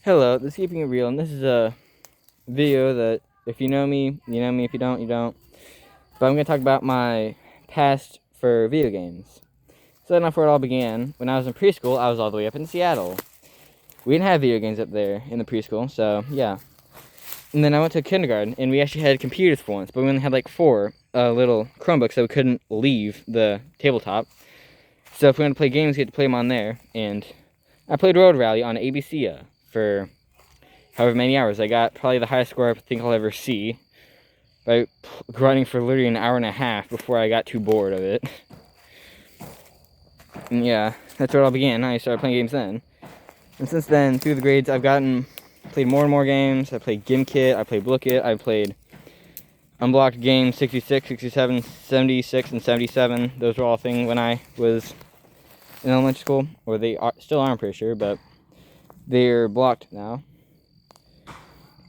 Hello, this is Keeping It Real, and this is a video that, if you know me, you know me. If you don't, you don't. But I'm going to talk about my past for video games. So enough where it all began. When I was in preschool, I was all the way up in Seattle. We didn't have video games up there in the preschool, so yeah. And then I went to kindergarten, and we actually had computers for once, but we only had like 4 little Chromebooks, so we couldn't leave the tabletop. So if we wanted to play games, we had to play them on there, and I played Road Rally on ABC for however many hours. I got probably the highest score I think I'll ever see by grinding for literally an hour and a half before I got too bored of it. And yeah, that's where it all began. I started playing games then. And since then, through the grades, I've played more and more games. I played Gimkit, I played Blookit, I played Unblocked Games 66, 67, 76, and 77. Those were all things when I was in elementary school. Or they still are, I'm pretty sure, but they're blocked now.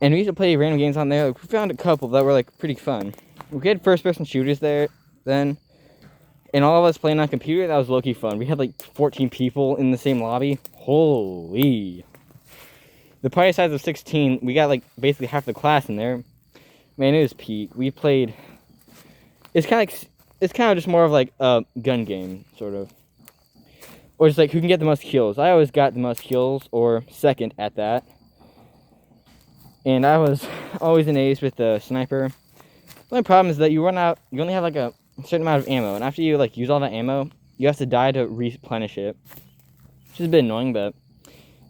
And we used to play random games on there. Like, we found a couple that were like pretty fun. We had first-person shooters there then. And all of us playing on computer, that was low-key fun. We had like 14 people in the same lobby. Holy. The party size of 16, we got like basically half the class in there. Man, it was peak. We played... It's kind of just more of like a gun game, sort of. Or just like who can get the most kills. I always got the most kills, or second at that. And I was always an ace with the sniper. The only problem is that you run out, you only have like a certain amount of ammo. And after you like use all that ammo, you have to die to replenish it. Which is a bit annoying, but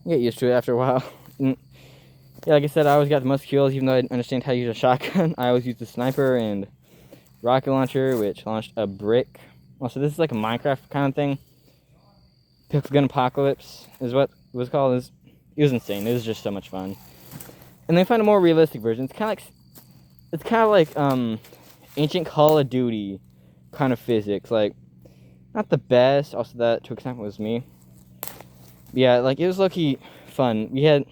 you get used to it after a while. And yeah, like I said, I always got the most kills, even though I didn't understand how to use a shotgun. I always used the sniper and rocket launcher, which launched a brick. Also, this is like a Minecraft kind of thing. Pixel Gun Apocalypse is what it was called. It was insane. It was just so much fun. And they find a more realistic version. It's kind of like ancient Call of Duty kind of physics. Like, not the best. Also, that to an extent was me. But yeah, like it was low-key fun. It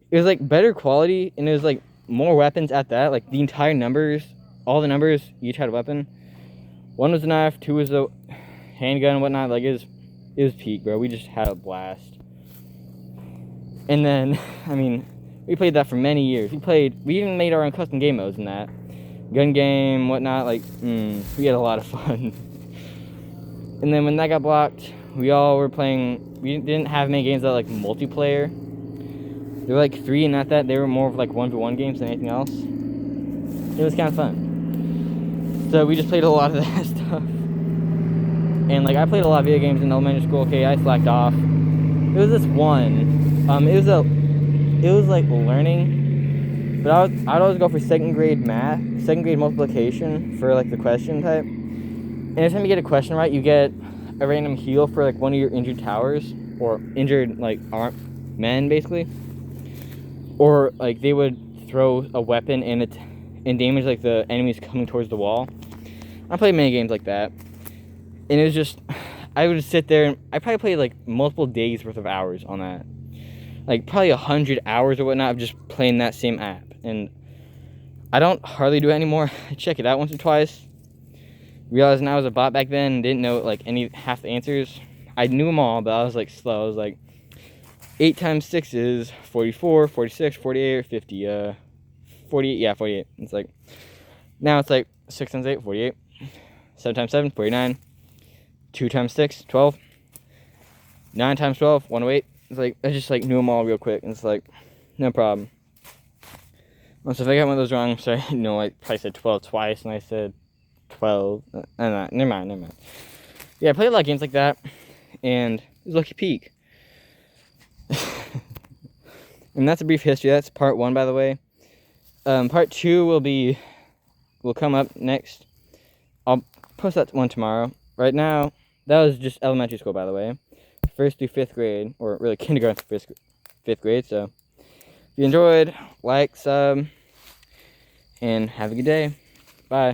was like better quality, and it was like more weapons at that. Like the entire numbers, all the numbers each had a weapon. 1 was a knife, 2 was a handgun and whatnot. Like it was peak, bro. We just had a blast. And then, I mean, we played that for many years. We even made our own custom game modes in that. Gun game, whatnot, like, we had a lot of fun. And then when that got blocked, we didn't have many games that were like multiplayer. There were like 3 and not that. They were more of like 1v1 games than anything else. It was kind of fun. So we just played a lot of that stuff. And like, I played a lot of video games in elementary school. Okay, I slacked off. It was this one. It was like learning, but I'd always go for second grade math, second grade multiplication for like the question type. And every time you get a question right, you get a random heal for like one of your injured towers, or injured like men basically. Or like they would throw a weapon and damage like the enemies coming towards the wall. I played many games like that, and it was just, I would just sit there and I probably played like multiple days worth of hours on that. Like probably 100 hours or whatnot of just playing that same app. And I don't hardly do it anymore. I check it out once or twice. Realizing I was a bot back then and didn't know like half the answers. I knew them all, but I was like slow. I was like 8 times 6 is 44, 46, 48, or 50. 48, yeah, 48. It's like, now it's like 6 times 8, 48. 7 times 7, 49. 2 times 6, 12. 9 times 12, 108. It's like, I just like knew them all real quick, and it's like, no problem. Also, if I got one of those wrong, sorry, no, I probably said 12 twice, and I said 12. Never mind. Yeah, I played a lot of games like that, and it was lucky peak. And that's a brief history. That's part 1, by the way. Part 2 will come up next. I'll post that one tomorrow. Right now, that was just elementary school, by the way. 1st through 5th grade, or really kindergarten through 5th grade. So if you enjoyed, like, sub, and have a good day. Bye.